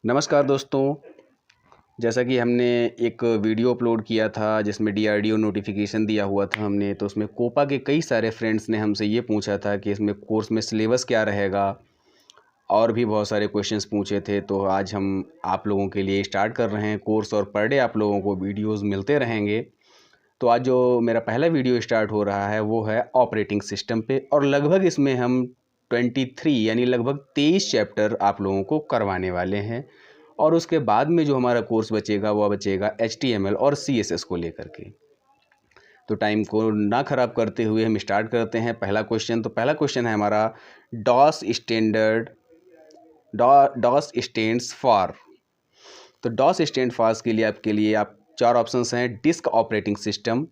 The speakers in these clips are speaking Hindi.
नमस्कार दोस्तों। जैसा कि हमने एक वीडियो अपलोड किया था जिसमें डीआरडीओ नोटिफिकेशन दिया हुआ था हमने, तो उसमें कोपा के कई सारे फ्रेंड्स ने हमसे ये पूछा था कि इसमें कोर्स में सिलेबस क्या रहेगा, और भी बहुत सारे क्वेश्चंस पूछे थे। तो आज हम आप लोगों के लिए स्टार्ट कर रहे हैं कोर्स, और पर डे आप लोगों को वीडियोज़ मिलते रहेंगे। तो आज जो मेरा पहला वीडियो स्टार्ट हो रहा है वो है ऑपरेटिंग सिस्टम पे, और लगभग इसमें हम 23 यानी लगभग 23 चैप्टर आप लोगों को करवाने वाले हैं। और उसके बाद में जो हमारा कोर्स बचेगा वो बचेगा HTML और CSS को लेकर के। तो टाइम को ना ख़राब करते हुए हम स्टार्ट करते हैं पहला क्वेश्चन। तो पहला क्वेश्चन है हमारा डॉस स्टैंड्स फॉर। तो डॉस स्टैंड फॉर के लिए आप चार ऑप्शंस हैं: disk operating system,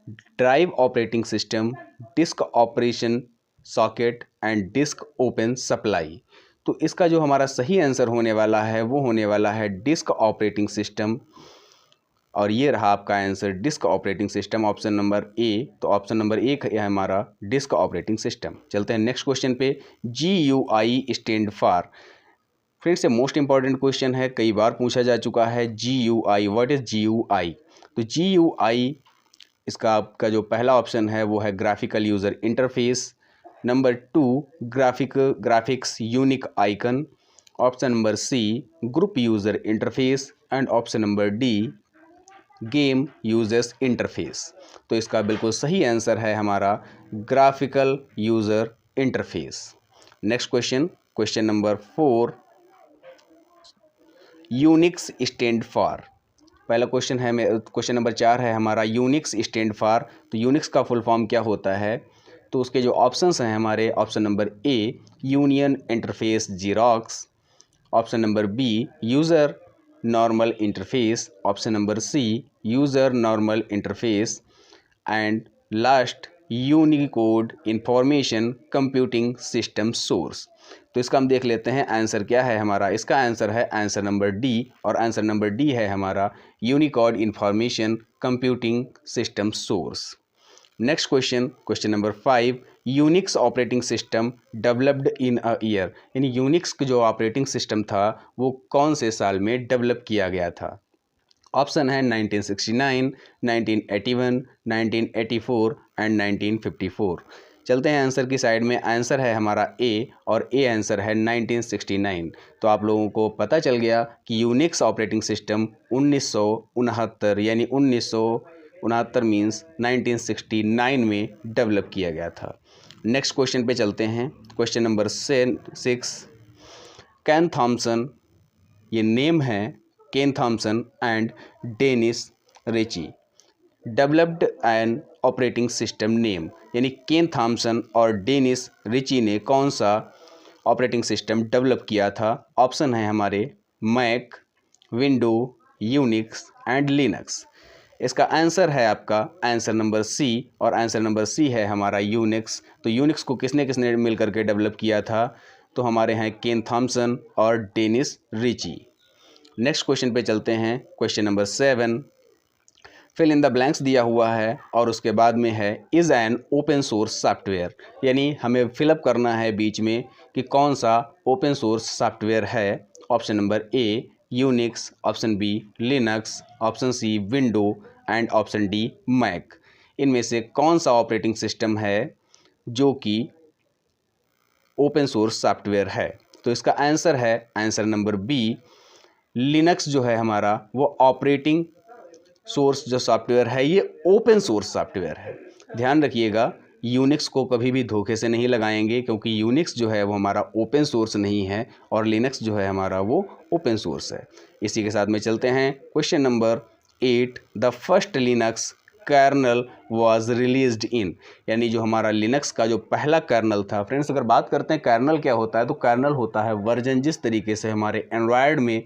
drive operating system, disk operation socket and disk open supply. तो इसका जो हमारा सही आंसर होने वाला है वो होने वाला है डिस्क ऑपरेटिंग सिस्टम, और ये रहा आपका answer disc operating system, option number ए। तो ऑप्शन नंबर एक है हमारा डिस्क ऑपरेटिंग सिस्टम। चलते हैं नेक्स्ट क्वेश्चन पे। GUI stand for. फ्रेंड्स, ये मोस्ट इंपॉर्टेंट क्वेश्चन है, कई बार पूछा जा चुका है। GUI, what is GUI? तो GUI इसका आपका जो पहला ऑप्शन है वो है graphical user interface, number 2 graphics unique icon, option number C group user interface, and option number D game users interface. तो इसका बिल्कुल सही आंसर है हमारा graphical user interface. Next question number 4, Unix stand for. पहला क्वेश्चन है, क्वेश्चन नंबर 4 है हमारा यूनिक्स स्टैंड फॉर। तो यूनिक्स का फुल फॉर्म क्या होता है? तो उसके जो ऑप्शंस हैं हमारे, option number A union interface Xerox, option number B user normal interface, option number C user normal interface, and last Unicode information computing system source. तो इसका हम देख लेते हैं आंसर क्या है हमारा। इसका आंसर है आंसर नंबर डी, और आंसर नंबर डी है हमारा Unicode information computing system source. Next question number 5, Unix operating system developed in a year. यानी यूनिक्स जो ऑपरेटिंग सिस्टम था वो कौन से साल में डेवलप किया गया था? ऑप्शन है 1969, 1981, 1984 एंड 1954। चलते हैं आंसर की साइड में। आंसर है हमारा ए, और ए आंसर है 1969। तो आप लोगों को पता चल गया कि यूनिक्स ऑपरेटिंग सिस्टम 1969 यानी 1969 मीन्स 1969 में डेवलप किया गया था। नेक्स्ट क्वेश्चन पे चलते हैं। क्वेश्चन नंबर 6, केन थॉमसन, ये नेम है Ken Thompson and Dennis Ritchie developed an operating system name. यानी केन थॉमसन और डेनिस रिची ने कौन सा ऑपरेटिंग सिस्टम डेवलप किया था? ऑप्शन है हमारे Mac, window, Unix and Linux. इसका आंसर है आपका आंसर नंबर सी, और आंसर नंबर सी है हमारा यूनिक्स। तो यूनिक्स को किसने किसने मिल करके डेवलप किया था? तो हमारे हैं केन थॉमसन और डेनिस रिची। नेक्स्ट क्वेश्चन पे चलते हैं। Question number 7, fill in the blanks दिया हुआ है, और उसके बाद में है is an open source software. यानी हमें फिलअप करना है बीच में कि कौन सा ओपन सोर्स सॉफ्टवेयर है। Option number A Unix, option B Linux, option C window and option D Mac. इनमें से कौन सा ऑपरेटिंग सिस्टम है जो कि ओपन सोर्स सॉफ्टवेयर है? तो इसका आंसर है आंसर नंबर बी, लिनक्स जो है हमारा वो ऑपरेटिंग सोर्स जो सॉफ्टवेयर है ये ओपन सोर्स सॉफ्टवेयर है। ध्यान रखिएगा, यूनिक्स को कभी भी धोखे से नहीं लगाएंगे, क्योंकि यूनिक्स जो है वो हमारा ओपन सोर्स नहीं है, और लिनक्स जो है हमारा वो ओपन सोर्स है। इसी के साथ में चलते हैं question number 8, the first Linux kernel was released in. यानी जो हमारा लिनक्स का जो पहला कर्नल था। फ्रेंड्स, अगर बात करते हैं कर्नल क्या होता है, तो कर्नल होता है वर्जन। जिस तरीके से हमारे एंड्रॉयड में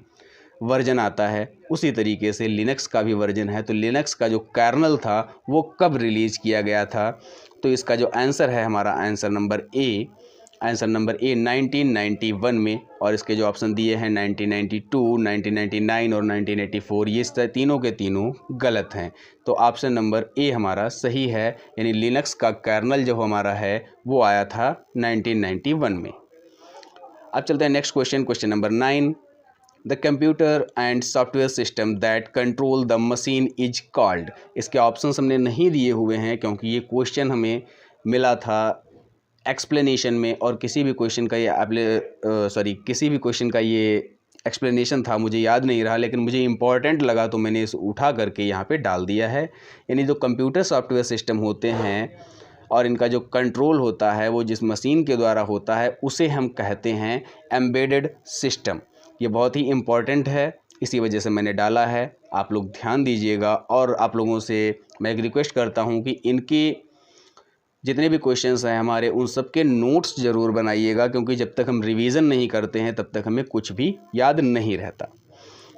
वर्जन आता है उसी तरीके से लिनक्स का भी वर्जन है। तो लिनक्स का जो कर्नल था वो कब रिलीज़ किया गया था? तो इसका जो आंसर है हमारा आंसर नंबर ए 1991 में, और इसके जो ऑप्शन दिए हैं 1992, 1999 और 1984, ये तीनों के तीनों गलत हैं। तो ऑप्शन नंबर ए हमारा सही है, यानी लिनक्स का कर्नल जो हमारा है वो आया था 1991 में। अब चलते हैं next question number 9, the computer and software system that control the machine is called. इसके ऑप्शंस हमने नहीं दिए हुए हैं क्योंकि ये क्वेश्चन हमें मिला था एक्सप्लेनेशन में, और किसी भी क्वेश्चन का ये एक्सप्लेनेशन था, मुझे याद नहीं रहा, लेकिन मुझे इम्पॉर्टेंट लगा तो मैंने इसे उठा करके यहाँ पे डाल दिया है। यानी जो कंप्यूटर सॉफ्टवेयर सिस्टम होते हैं और इनका जो कंट्रोल होता है वो जिस मशीन के द्वारा होता है उसे हम कहते हैं एम्बेडेड सिस्टम। ये बहुत ही इम्पॉर्टेंट है, इसी वजह से मैंने डाला है। आप लोग ध्यान दीजिएगा, और आप लोगों से मैं एक रिक्वेस्ट करता हूँ कि इनके जितने भी क्वेश्चंस हैं हमारे, उन सब के नोट्स ज़रूर बनाइएगा, क्योंकि जब तक हम रिवीजन नहीं करते हैं तब तक हमें कुछ भी याद नहीं रहता।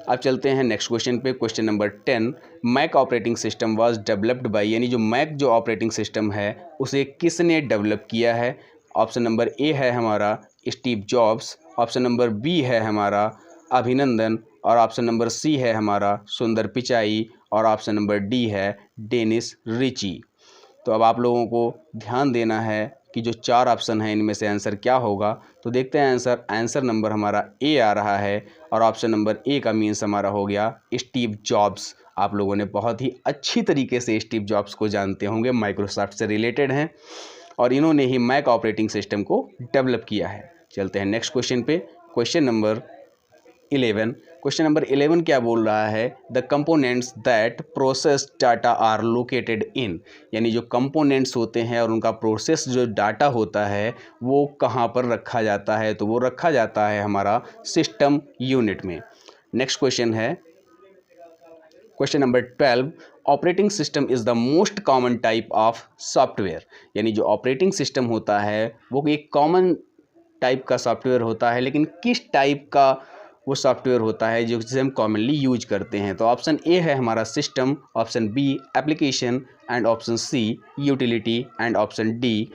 अब चलते हैं नेक्स्ट क्वेश्चन पे। Question number 10, Mac operating system was developed by, यानी जो मैक जो ऑपरेटिंग सिस्टम है उसे किसने डेवलप किया है। ऑप्शन नंबर ए है हमारा Steve Jobs, option number B है हमारा अभिनंदन, और ऑप्शन नंबर सी है हमारा सुंदर पिचाई, और ऑप्शन नंबर डी है डेनिस रिची। तो अब आप लोगों को ध्यान देना है कि जो 4 ऑप्शन हैं इनमें से आंसर क्या होगा। तो देखते हैं आंसर नंबर हमारा ए आ रहा है, और ऑप्शन नंबर ए का मीन्स हमारा हो गया स्टीव जॉब्स। आप लोगों ने बहुत ही अच्छी तरीके से स्टीव जॉब्स को जानते होंगे, माइक्रोसॉफ्ट से रिलेटेड हैं, और इन्होंने ही मैक ऑपरेटिंग सिस्टम को डेवलप किया है। चलते हैं नेक्स्ट क्वेश्चन पे। Question number 11। क्वेश्चन नंबर 11 क्या बोल रहा है, the components that process data are located in, यानी जो कंपोनेंट्स होते हैं और उनका प्रोसेस जो डाटा होता है वो कहाँ पर रखा जाता है। तो वो रखा जाता है हमारा सिस्टम यूनिट में। नेक्स्ट क्वेश्चन है question number 12, operating system is the most common type of software, यानी जो ऑपरेटिंग सिस्टम होता है वो एक कॉमन टाइप का सॉफ्टवेयर होता है, लेकिन किस टाइप का वो सॉफ्टवेयर होता है जो जिसे हम कॉमनली यूज करते हैं। तो ऑप्शन ए है हमारा system, option B application, and option C utility, and option D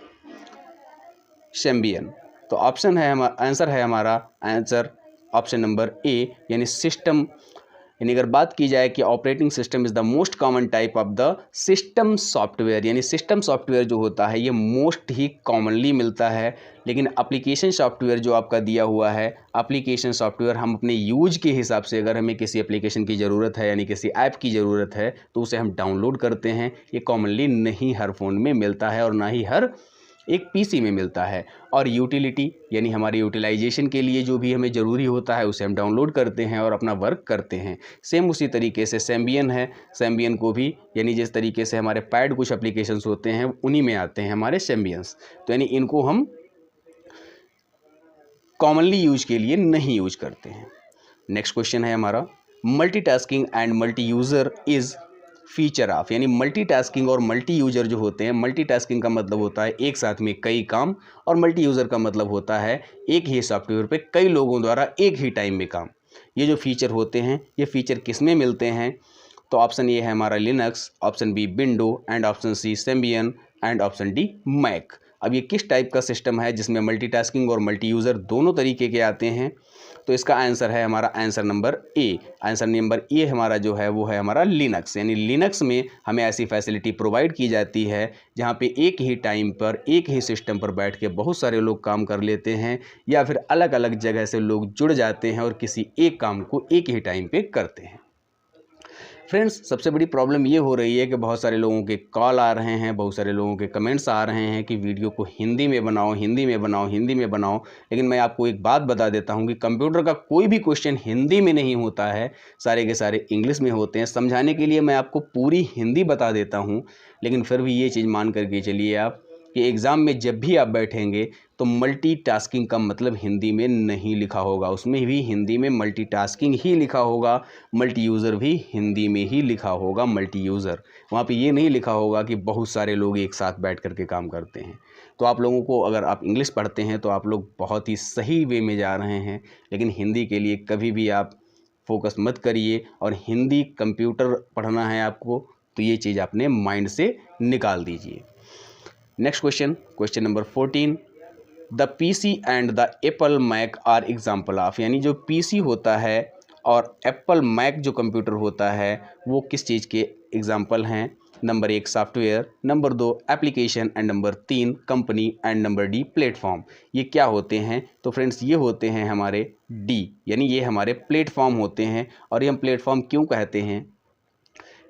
Symbian. तो आंसर है हमारा आंसर ऑप्शन नंबर ए, यानी सिस्टम। यानी अगर बात की जाए कि operating system is the most common type of the system software, यानी सिस्टम सॉफ्टवेयर जो होता है ये मोस्ट ही कॉमनली मिलता है, लेकिन एप्लीकेशन सॉफ्टवेयर जो आपका दिया हुआ है, एप्लीकेशन सॉफ्टवेयर हम अपने यूज के हिसाब से, अगर हमें किसी एप्लीकेशन की ज़रूरत है यानी किसी ऐप की ज़रूरत है तो उसे हम डाउनलोड करते हैं। ये कॉमनली नहीं हर फ़ोन में मिलता है और ना ही हर एक पीसी में मिलता है। और यूटिलिटी यानी हमारी यूटिलाइजेशन के लिए जो भी हमें ज़रूरी होता है उसे हम डाउनलोड करते हैं और अपना वर्क करते हैं। सेम उसी तरीके से सिम्बियन है, सिम्बियन को भी यानी जिस तरीके से हमारे पैड कुछ एप्लीकेशंस होते हैं उन्हीं में आते हैं हमारे सिम्बियंस, तो यानी इनको हम कॉमनली यूज के लिए नहीं यूज करते हैं। नेक्स्ट क्वेश्चन है हमारा, multitasking and multi user is feature of, यानी मल्टीटास्किंग और मल्टी यूज़र जो होते हैं, मल्टीटास्किंग का मतलब होता है एक साथ में कई काम, और मल्टी यूज़र का मतलब होता है एक ही सॉफ्टवेयर पे कई लोगों द्वारा एक ही टाइम में काम। ये जो फीचर होते हैं ये फीचर किस में मिलते हैं। तो ऑप्शन ए है हमारा Linux, option B window, and option C Symbian, and option D Mac. अब ये किस टाइप का सिस्टम है जिसमें मल्टीटास्किंग और मल्टी यूज़र दोनों तरीके के आते हैं। तो इसका आंसर है हमारा answer number A. Answer number A हमारा जो है वो है हमारा लिनक्स, यानी लिनक्स में हमें ऐसी फैसिलिटी प्रोवाइड की जाती है जहाँ पे एक ही टाइम पर एक ही सिस्टम पर बैठ के बहुत सारे लोग काम कर लेते हैं, या फिर अलग अलग जगह से लोग जुड़ जाते हैं और किसी एक काम को एक ही टाइम पे करते हैं। फ्रेंड्स, सबसे बड़ी प्रॉब्लम ये हो रही है कि बहुत सारे लोगों के कॉल आ रहे हैं, बहुत सारे लोगों के कमेंट्स आ रहे हैं कि वीडियो को हिंदी में बनाओ, हिंदी में बनाओ, हिंदी में बनाओ। लेकिन मैं आपको एक बात बता देता हूँ कि कंप्यूटर का कोई भी क्वेश्चन हिंदी में नहीं होता है, सारे के सारे इंग्लिश में होते हैं। समझाने के लिए मैं आपको पूरी हिंदी बता देता हूँ, लेकिन फिर भी ये चीज़ मान करके चलिए आप कि एग्ज़ाम में जब भी आप बैठेंगे तो मल्टीटास्किंग का मतलब हिंदी में नहीं लिखा होगा, उसमें भी हिंदी में मल्टीटास्किंग ही लिखा होगा, मल्टी यूज़र भी हिंदी में ही लिखा होगा, मल्टी यूज़र। वहाँ पे ये नहीं लिखा होगा कि बहुत सारे लोग एक साथ बैठ करके काम करते हैं। तो आप लोगों को, अगर आप इंग्लिश पढ़ते हैं तो आप लोग बहुत ही सही वे में जा रहे हैं, लेकिन हिंदी के लिए कभी भी आप फोकस मत करिए। और हिंदी कंप्यूटर पढ़ना है आपको तो ये चीज़ अपने माइंड से निकाल दीजिए। Next question number 14, the PC and the Apple Mac are example of, यानी जो पीसी होता है और एप्पल मैक जो कंप्यूटर होता है वो किस चीज़ के एग्जाम्पल हैं। Number 1 software, number 2 application and number 3 company and number D platform. ये क्या होते हैं? तो फ्रेंड्स ये होते हैं हमारे डी, यानी ये हमारे प्लेटफॉर्म होते हैं। और ये हम प्लेटफॉर्म क्यों कहते हैं?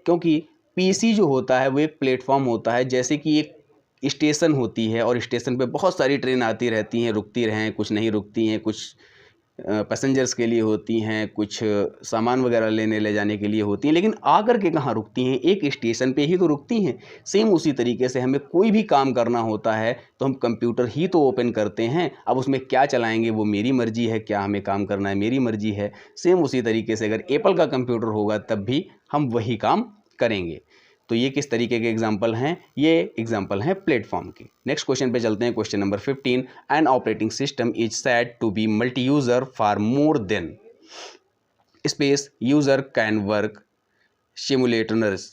क्योंकि पीसी जो होता है वो एक प्लेटफॉर्म होता है, जैसे कि एक स्टेशन होती है और स्टेशन पे बहुत सारी ट्रेन आती रहती हैं, रुकती रहें, कुछ नहीं रुकती हैं, कुछ पैसेंजर्स के लिए होती हैं, कुछ सामान वगैरह लेने ले जाने के लिए होती हैं, लेकिन आकर के कहाँ रुकती हैं? एक स्टेशन पे ही तो रुकती हैं। सेम उसी तरीके से हमें कोई भी काम करना होता है तो हम कंप्यूटर ही तो ओपन करते हैं। अब उसमें क्या चलाएंगे वो मेरी मर्जी है, क्या हमें काम करना है मेरी मर्जी है। सेम उसी तरीके से अगर एप्पल का कंप्यूटर होगा तब भी हम वही काम करेंगे। तो ये किस तरीके के एग्जाम्पल हैं? ये एग्जाम्पल हैं प्लेटफॉर्म के। नेक्स्ट क्वेश्चन पे चलते हैं, question number 15। An operating system is said to be multi user for more than space user can work simulators.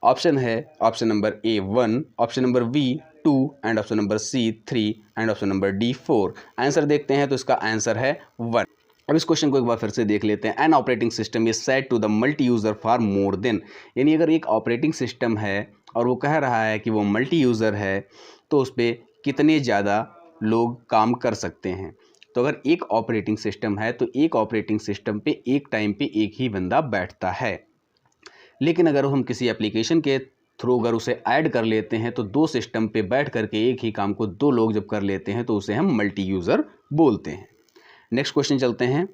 Option है option number A 1, option number B 2 and option number C 3 and option number D 4। Answer देखते हैं तो इसका आंसर है 1। अब इस क्वेश्चन को एक बार फिर से देख लेते हैं। An operating system is said to the multi user for more than, यानी अगर एक ऑपरेटिंग सिस्टम है और वो कह रहा है कि वो मल्टी यूज़र है तो उस पर कितने ज़्यादा लोग काम कर सकते हैं। तो अगर एक ऑपरेटिंग सिस्टम है तो एक ऑपरेटिंग सिस्टम पे एक टाइम पे एक ही बंदा बैठता है, लेकिन अगर हम किसी एप्लीकेशन के थ्रू अगर उसे ऐड कर लेते हैं तो दो सिस्टम पे बैठ करके एक ही काम को दो लोग जब कर लेते हैं तो उसे हम मल्टी यूज़र बोलते हैं। नेक्स्ट क्वेश्चन चलते हैं,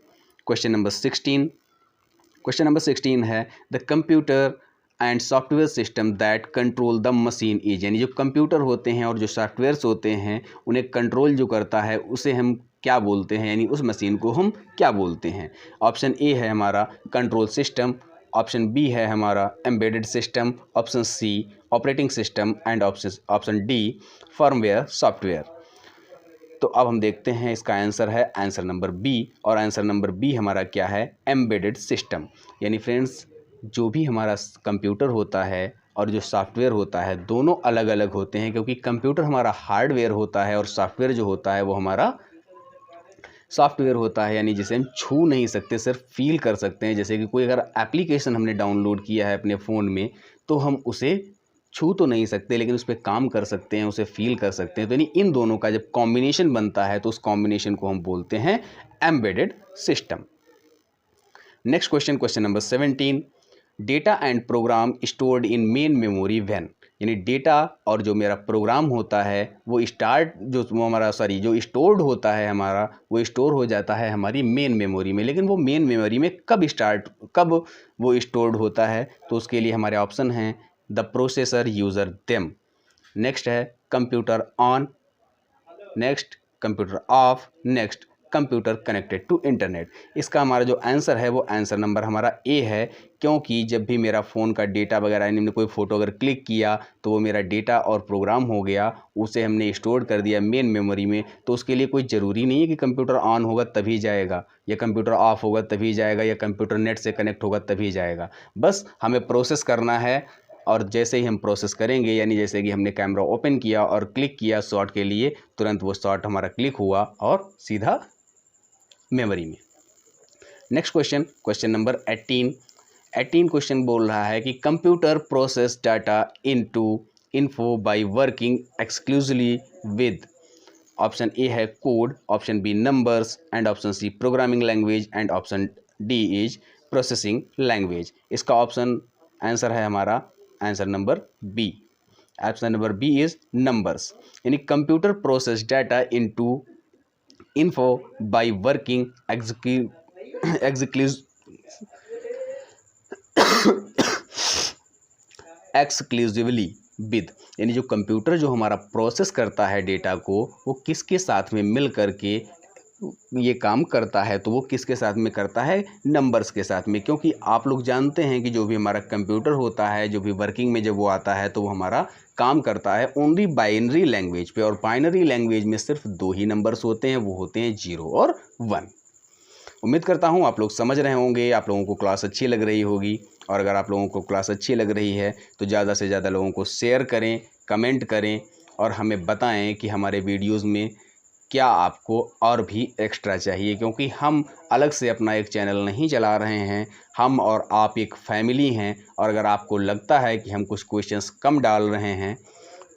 क्वेश्चन नंबर 16। क्वेश्चन नंबर 16 है the computer and software system that control the machine is, यानी जो कंप्यूटर होते हैं और जो सॉफ्टवेयर्स होते हैं उन्हें कंट्रोल जो करता है उसे हम क्या बोलते हैं, यानी उस मशीन को हम क्या बोलते हैं। ऑप्शन ए है हमारा कंट्रोल सिस्टम, ऑप्शन बी है हमारा embedded system, option C operating system and option D firmware software. तो अब हम देखते हैं इसका आंसर है आंसर नंबर बी, और आंसर नंबर बी हमारा क्या है? Embedded system. यानी फ्रेंड्स जो भी हमारा कंप्यूटर होता है और जो सॉफ्टवेयर होता है दोनों अलग अलग होते हैं, क्योंकि कंप्यूटर हमारा हार्डवेयर होता है और सॉफ्टवेयर जो होता है वो हमारा सॉफ्टवेयर होता है, यानी जिसे हम छू नहीं सकते, सिर्फ फील कर सकते हैं। जैसे कि कोई अगर एप्लीकेशन हमने डाउनलोड किया है अपने फ़ोन में तो हम उसे छू तो नहीं सकते लेकिन उस पर काम कर सकते हैं, उसे फील कर सकते हैं। तो यानी इन दोनों का जब कॉम्बिनेशन बनता है तो उस कॉम्बिनेशन को हम बोलते हैं embedded system. Next question, question number 17। Data and program stored in main memory when, यानी डेटा और जो मेरा प्रोग्राम होता है वो जो स्टोर्ड होता है हमारा वो स्टोर हो जाता है हमारी मेन मेमोरी में। लेकिन वो मेन मेमोरी में कब वो स्टोर्ड होता है? तो उसके लिए हमारे ऑप्शन हैं the processor user them, next है computer on, next computer off, next computer connected to internet. इसका हमारा जो आंसर है वो आंसर नंबर हमारा ए है, क्योंकि जब भी मेरा फ़ोन का डेटा वगैरह यानी कोई फ़ोटो अगर क्लिक किया तो वो मेरा डेटा और प्रोग्राम हो गया, उसे हमने स्टोर कर दिया मेन मेमोरी में। तो उसके लिए कोई ज़रूरी नहीं है कि कंप्यूटर ऑन होगा तभी जाएगा, या कंप्यूटर ऑफ होगा तभी जाएगा, या कंप्यूटर नेट से कनेक्ट होगा तभी जाएगा। बस हमें प्रोसेस करना है, और जैसे ही हम प्रोसेस करेंगे, यानी जैसे कि हमने कैमरा ओपन किया और क्लिक किया शॉट के लिए, तुरंत वो शॉट हमारा क्लिक हुआ और सीधा मेमोरी में। Next question, question number 18 question बोल रहा है कि computer process data info by working exclusively with, option A है code, option B numbers and option C programming language and option D is processing language. इसका ऑप्शन आंसर है हमारा answer number B, option number B is numbers. यानी computer process data info by working exclusively with, यानी जो कंप्यूटर जो हमारा प्रोसेस करता है डेटा को वो किसके साथ में मिल करके ये काम करता है? तो वो किसके साथ में करता है? नंबर्स के साथ में। क्योंकि आप लोग जानते हैं कि जो भी हमारा कंप्यूटर होता है, जो भी वर्किंग में जब वो आता है तो वो हमारा काम करता है ओनली बाइनरी लैंग्वेज पे, और बाइनरी लैंग्वेज में सिर्फ दो ही नंबर्स होते हैं, वो होते हैं 0 और 1। उम्मीद करता हूँ आप लोग समझ रहे होंगे, आप लोगों को क्लास अच्छी लग रही होगी। और अगर आप लोगों को क्लास अच्छी लग रही है तो ज़्यादा से ज़्यादा लोगों को शेयर करें, कमेंट करें और हमें बताएं कि हमारे वीडियोज़ में क्या आपको और भी एक्स्ट्रा चाहिए, क्योंकि हम अलग से अपना एक चैनल नहीं चला रहे हैं, हम और आप एक फैमिली हैं। और अगर आपको लगता है कि हम कुछ क्वेश्चंस कम डाल रहे हैं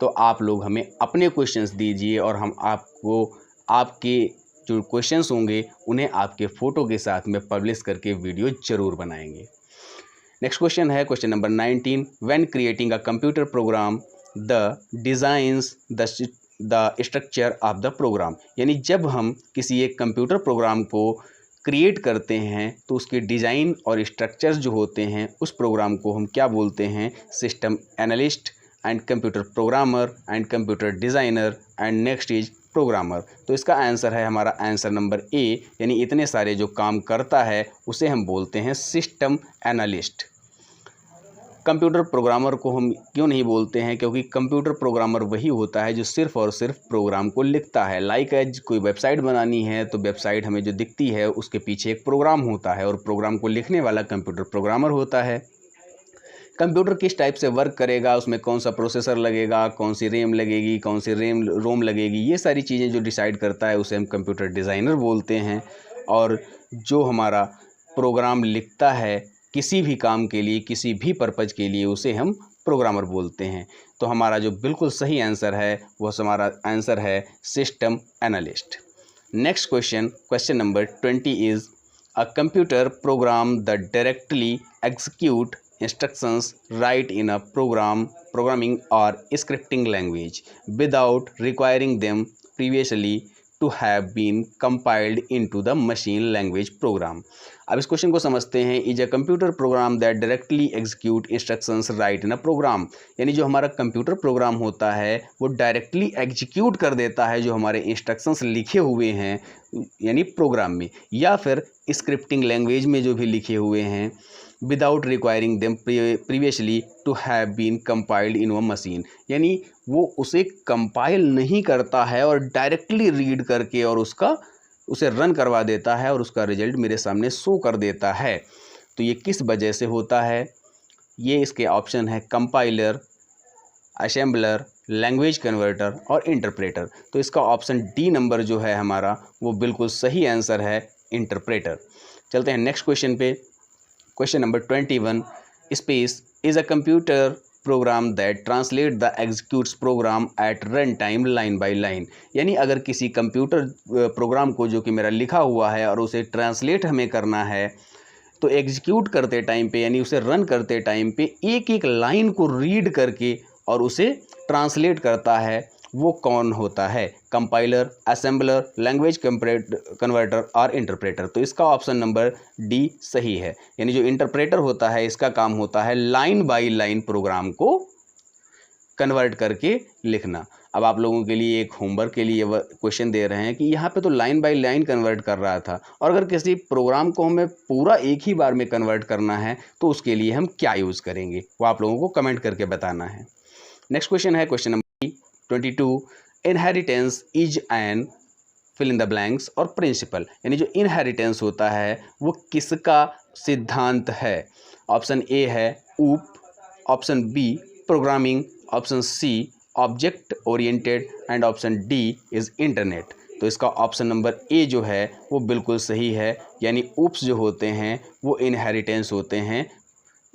तो आप लोग हमें अपने क्वेश्चंस दीजिए और हम आपको आपके जो क्वेश्चंस होंगे उन्हें आपके फ़ोटो के साथ में पब्लिश करके वीडियो ज़रूर बनाएंगे। नेक्स्ट क्वेश्चन है question number 19। When creating a computer program the designs the structure of the program, यानी जब हम किसी एक कंप्यूटर प्रोग्राम को क्रिएट करते हैं तो उसके डिज़ाइन और स्ट्रक्चर्स जो होते हैं उस प्रोग्राम को हम क्या बोलते हैं? System analyst and computer programmer and computer designer and next is programmer. तो इसका आंसर है हमारा आंसर नंबर ए, यानी इतने सारे जो काम करता है उसे हम बोलते हैं सिस्टम एनालिस्ट। कंप्यूटर प्रोग्रामर को हम क्यों नहीं बोलते हैं? क्योंकि कंप्यूटर प्रोग्रामर वही होता है जो सिर्फ़ और सिर्फ प्रोग्राम को लिखता है। लाइक एज कोई वेबसाइट बनानी है तो वेबसाइट हमें जो दिखती है उसके पीछे एक प्रोग्राम होता है और प्रोग्राम को लिखने वाला कंप्यूटर प्रोग्रामर होता है। कंप्यूटर किस टाइप से वर्क करेगा, उसमें कौन सा प्रोसेसर लगेगा, कौन सी रैम लगेगी, कौन सी रोम लगेगी, ये सारी चीज़ें जो डिसाइड करता है उसे हम कंप्यूटर डिज़ाइनर बोलते हैं। और जो हमारा प्रोग्राम लिखता है किसी भी काम के लिए, किसी भी पर्पज़ के लिए, उसे हम प्रोग्रामर बोलते हैं। तो हमारा जो बिल्कुल सही आंसर है वो हमारा आंसर है system analyst. Next question number 20 is a computer program the directly execute instructions write in a programming or scripting language without requiring them previously to have been compiled into the machine language program। अब इस क्वेश्चन को समझते हैं। Is a computer program that directly execute instructions write in a program, यानी जो हमारा कंप्यूटर प्रोग्राम होता है वो डायरेक्टली एग्जीक्यूट कर देता है जो हमारे इंस्ट्रक्शंस लिखे हुए हैं यानी प्रोग्राम में, या फिर स्क्रिप्टिंग लैंग्वेज में जो भी लिखे हुए हैं, without requiring them previously to have been compiled in a machine, यानी वो उसे कंपाइल नहीं करता है और डायरेक्टली रीड करके और उसे रन करवा देता है और उसका रिजल्ट मेरे सामने शो कर देता है। तो ये किस वजह से होता है? ये इसके ऑप्शन है कंपाइलर, असेंबलर, लैंग्वेज कन्वर्टर और इंटरप्रेटर। तो इसका ऑप्शन डी नंबर जो है हमारा वो बिल्कुल सही आंसर है, इंटरप्रेटर। चलते हैं नेक्स्ट क्वेश्चन पे। Question number 21 space is a computer program that translate the executes program at run time line by line, यानी अगर किसी कंप्यूटर प्रोग्राम को जो कि मेरा लिखा हुआ है और उसे ट्रांसलेट हमें करना है तो एग्जीक्यूट करते टाइम पे यानी उसे रन करते टाइम पे एक एक लाइन को रीड करके और उसे ट्रांसलेट करता है, वो कौन होता है? कंपाइलर, असेंबलर, लैंग्वेज कन्वर्टर और इंटरप्रेटर। तो इसका ऑप्शन नंबर डी सही है, यानी जो इंटरप्रेटर होता है इसका काम होता है लाइन बाय लाइन प्रोग्राम को कन्वर्ट करके लिखना। अब आप लोगों के लिए एक होमवर्क के लिए क्वेश्चन दे रहे हैं कि यहाँ पे तो लाइन बाय लाइन कन्वर्ट कर रहा था, और अगर किसी प्रोग्राम को हमें पूरा एक ही बार में कन्वर्ट करना है तो उसके लिए हम क्या यूज़ करेंगे, वो आप लोगों को कमेंट करके बताना है। नेक्स्ट क्वेश्चन है question number 22 inheritance is an fill in the blanks और प्रिंसिपल, यानी जो इनहेरिटेंस होता है वो किसका सिद्धांत है? ऑप्शन ए है OOP, option B programming, option C object oriented and option D is internet. तो इसका ऑप्शन नंबर ए जो है वो बिल्कुल सही है, यानी ऊप्स जो होते हैं वो इनहेरिटेंस होते हैं,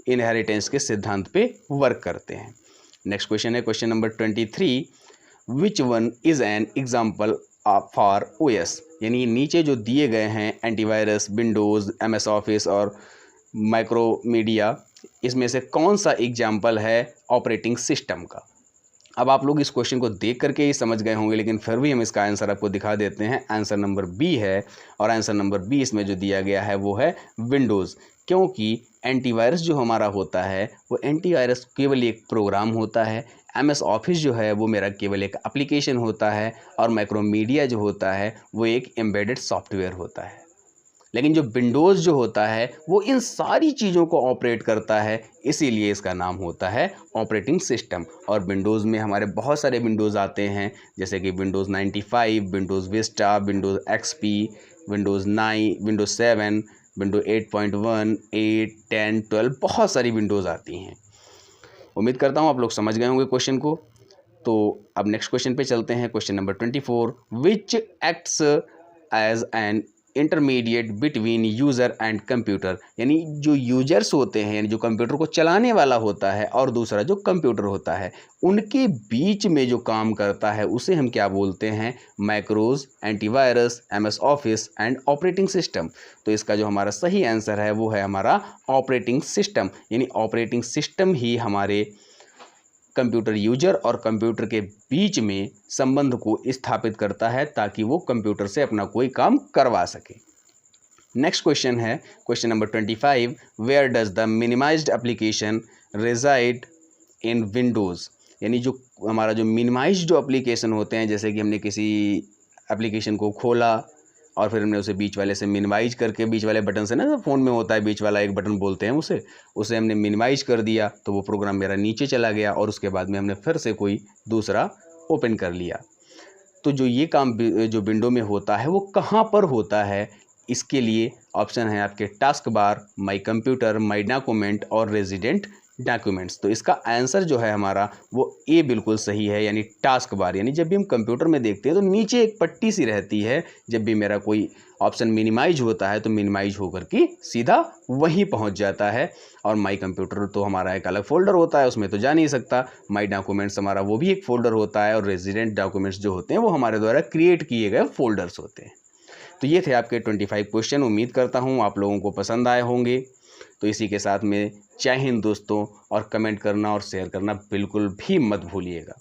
इनहेरिटेंस के सिद्धांत पे वर्क करते हैं। नेक्स्ट क्वेश्चन है question number 23 which one is an example for OS, यानी नीचे जो दिए गए हैं एंटीवायरस, विंडोज़, MS ऑफिस और माइक्रोमीडिया, इसमें से कौन सा एग्जाम्पल है ऑपरेटिंग सिस्टम का? अब आप लोग इस क्वेश्चन को देख करके ही समझ गए होंगे, लेकिन फिर भी हम इसका आंसर आपको दिखा देते हैं। आंसर नंबर बी है, और आंसर नंबर बी इसमें जो दिया गया है वो है विंडोज़, क्योंकि एंटीवायरस जो हमारा होता है वो एंटीवायरस केवल एक प्रोग्राम होता है, MS ऑफिस जो है वो मेरा केवल एक एप्लीकेशन होता है, और माइक्रोमीडिया जो होता है वो एक एम्बेडेड सॉफ्टवेयर होता है। लेकिन जो विंडोज़ जो होता है वो इन सारी चीज़ों को ऑपरेट करता है, इसीलिए इसका नाम होता है ऑपरेटिंग सिस्टम। और विंडोज़ में हमारे बहुत सारे विंडोज़ आते हैं, जैसे कि Windows 95, Windows Vista, Windows XP, Windows 9, Windows 7, Windows 8.1, 8, 10, 12, बहुत सारी विंडोज़ आती हैं। उम्मीद करता हूँ आप लोग समझ गए होंगे क्वेश्चन को। तो अब नेक्स्ट क्वेश्चन पे चलते हैं। Question number 24, which acts as an intermediate between user and computer, यानी जो यूजर्स होते हैं, यानी जो कंप्यूटर को चलाने वाला होता है, और दूसरा जो कंप्यूटर होता है, उनके बीच में जो काम करता है उसे हम क्या बोलते हैं? Macros, antivirus, MS office and operating system. तो इसका जो हमारा सही आंसर है वो है हमारा ऑपरेटिंग सिस्टम, यानी ऑपरेटिंग सिस्टम ही हमारे कंप्यूटर यूजर और कंप्यूटर के बीच में संबंध को स्थापित करता है ताकि वो कंप्यूटर से अपना कोई काम करवा सके। नेक्स्ट क्वेश्चन है question number 25, where does the minimized application reside in Windows, यानी जो हमारा जो मिनिमाइज्ड जो एप्लीकेशन होते हैं, जैसे कि हमने किसी एप्लीकेशन को खोला और फिर हमने उसे बीच वाले से मिनिमाइज करके, बीच वाले बटन से ना, फ़ोन में होता है बीच वाला एक बटन बोलते हैं उसे हमने मिनिमाइज कर दिया तो वो प्रोग्राम मेरा नीचे चला गया और उसके बाद में हमने फिर से कोई दूसरा ओपन कर लिया। तो जो ये काम जो विंडो में होता है वो कहाँ पर होता है? इसके लिए ऑप्शन है आपके task bar, my computer, my document और रेजिडेंट डॉक्यूमेंट्स। तो इसका आंसर जो है हमारा वो ए बिल्कुल सही है, यानी टास्क बार। यानी जब भी हम कंप्यूटर में देखते हैं तो नीचे एक पट्टी सी रहती है, जब भी मेरा कोई ऑप्शन मिनिमाइज होता है तो मिनिमाइज होकर के सीधा वहीं पहुंच जाता है। और माई कंप्यूटर तो हमारा एक अलग फोल्डर होता है, उसमें तो जा नहीं सकता। माई डॉक्यूमेंट्स हमारा वो भी एक फ़ोल्डर होता है, और रेजिडेंट डॉक्यूमेंट्स जो होते हैं वो हमारे द्वारा क्रिएट किए गए फ़ोल्डर्स होते हैं। तो ये थे आपके 25 क्वेश्चन। उम्मीद करता हूँ आप लोगों को पसंद आए होंगे। तो इसी के साथ में जय हिंद दोस्तों, और कमेंट करना और शेयर करना बिल्कुल भी मत भूलिएगा।